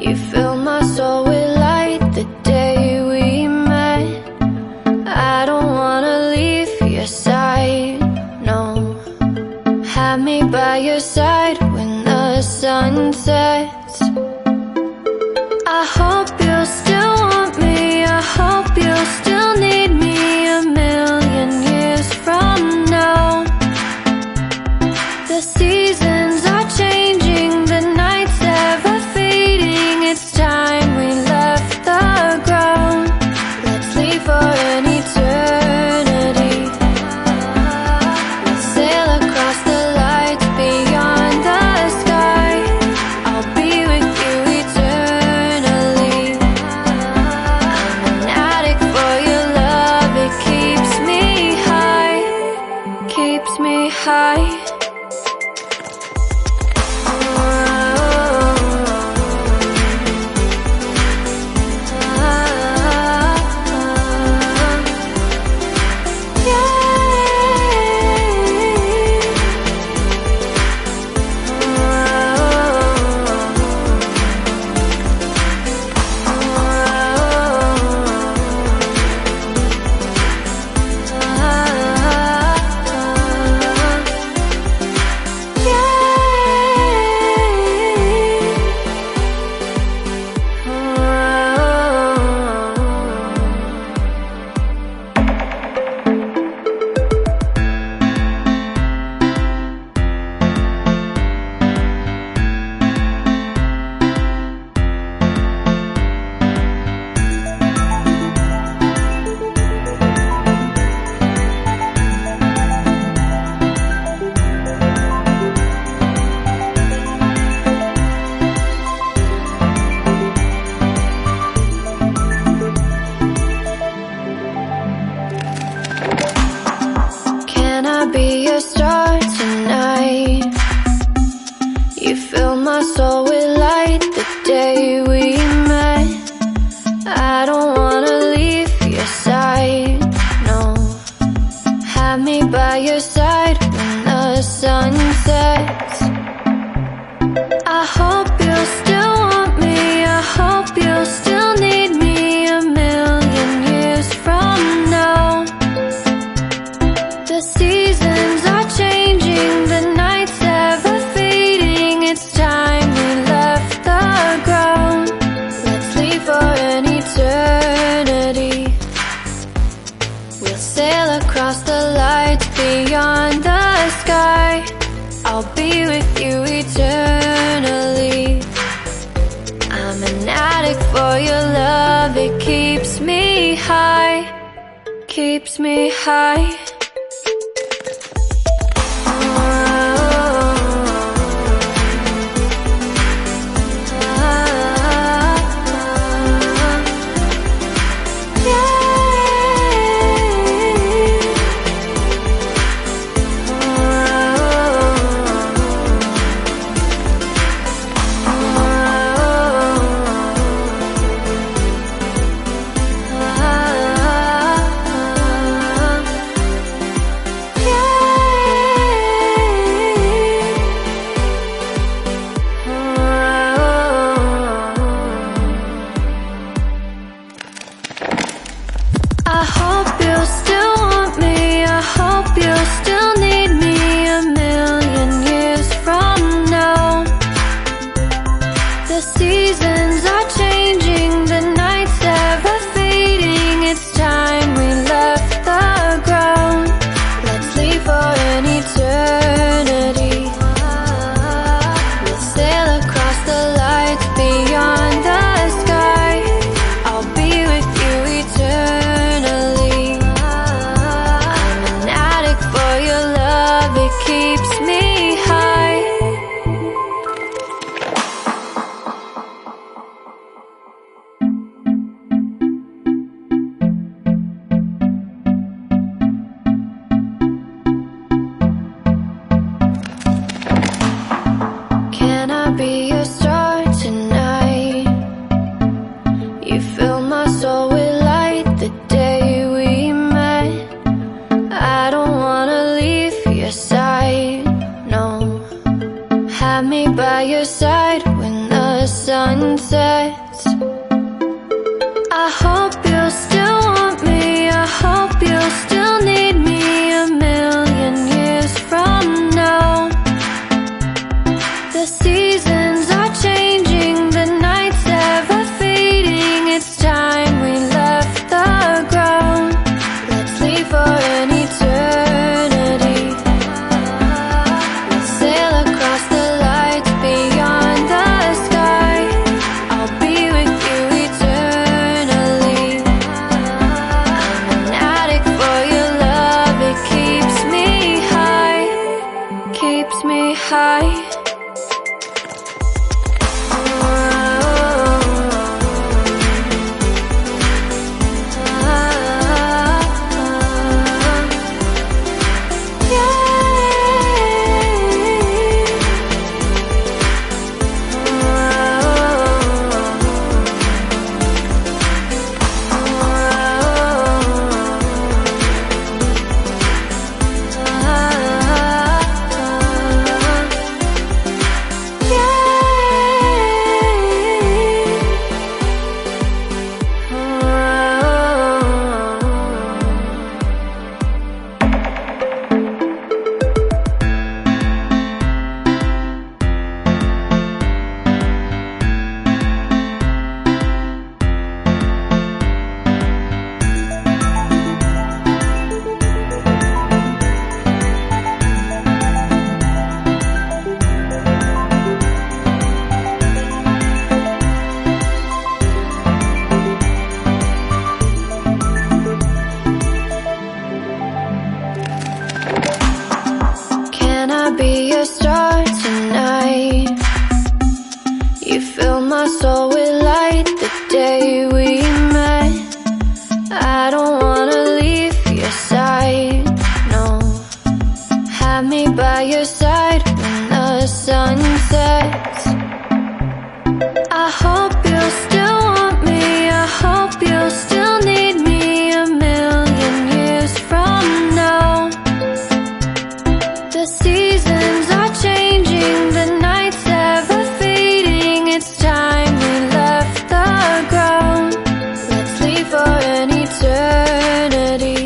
You fill my soul with light the day we met. I don't wanna leave your side, no. Have me by your side when the sun sets. I hope you'll still want me, I hope you'll still need me a million years from now. The seasons are changing, the nights ever fading. It's time we left the ground. Let's leave for an eternity. We'll sail across the lights beyond the sky. I'll be with you eternally. I'm an addict for your love, it keeps me high, keeps me high. Can I be your star tonight? You fill my soul with light the day we met. I don't wanna leave your side, no. Have me by your side when the sun sets. I hope you'll still want me, I hope you'll still need me a million years from now. The seasons are changing, the nights ever fading. It's time we left the ground. Let's leave for an eternity. We'll sail across the lights beyond the sky. I'll be with you eternally. I'm an addict for your love, it keeps me high, keeps me high. I hope you'll still want me, I hope you'll still need me a million years from now. The seasons are changing, the nights ever fading. It's time we left the ground. Let's leave for an eternity. We'll sail across the lights beyond the sky. I'll be with you eternally. I'm an addict for your love, it keeps me high. sun sets. I hope you'll still want me, I hope you'll still need me 1,000,000 years from now. The seasons are changing, the nights ever fading. It's time we left the ground. Let's leave for an eternity. We'll sail across the lights beyond the sky. I'll be with you eternally. I'm an addict for your love, it keeps me high, keeps me high. Can I be your star tonight? You fill my soul with light the day we met. I don't wanna leave your side, no. Have me by your side when the sun sets. I hope you'll still want me, I hope you'll still need me 1,000,000 years from now. The seasons are changing, the nights ever fading. It's time we left the ground. Let's leave for an eternity.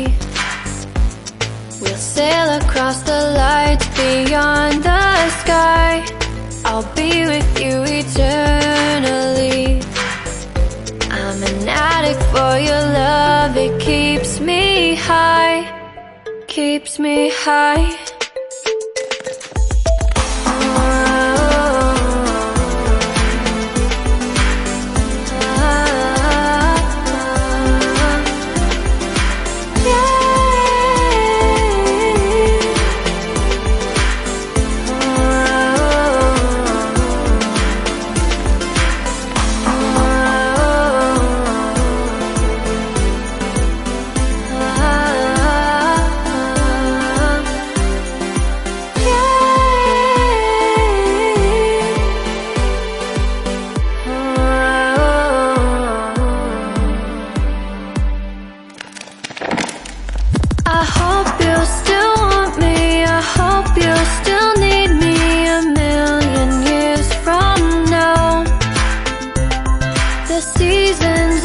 We'll sail across the lights beyond the sky. I'll be with you eternally. I'm an addict for your love, it keeps me high, keeps me high. I hope you'll still want me, I hope you'll still need me 1,000,000 years from now. The seasons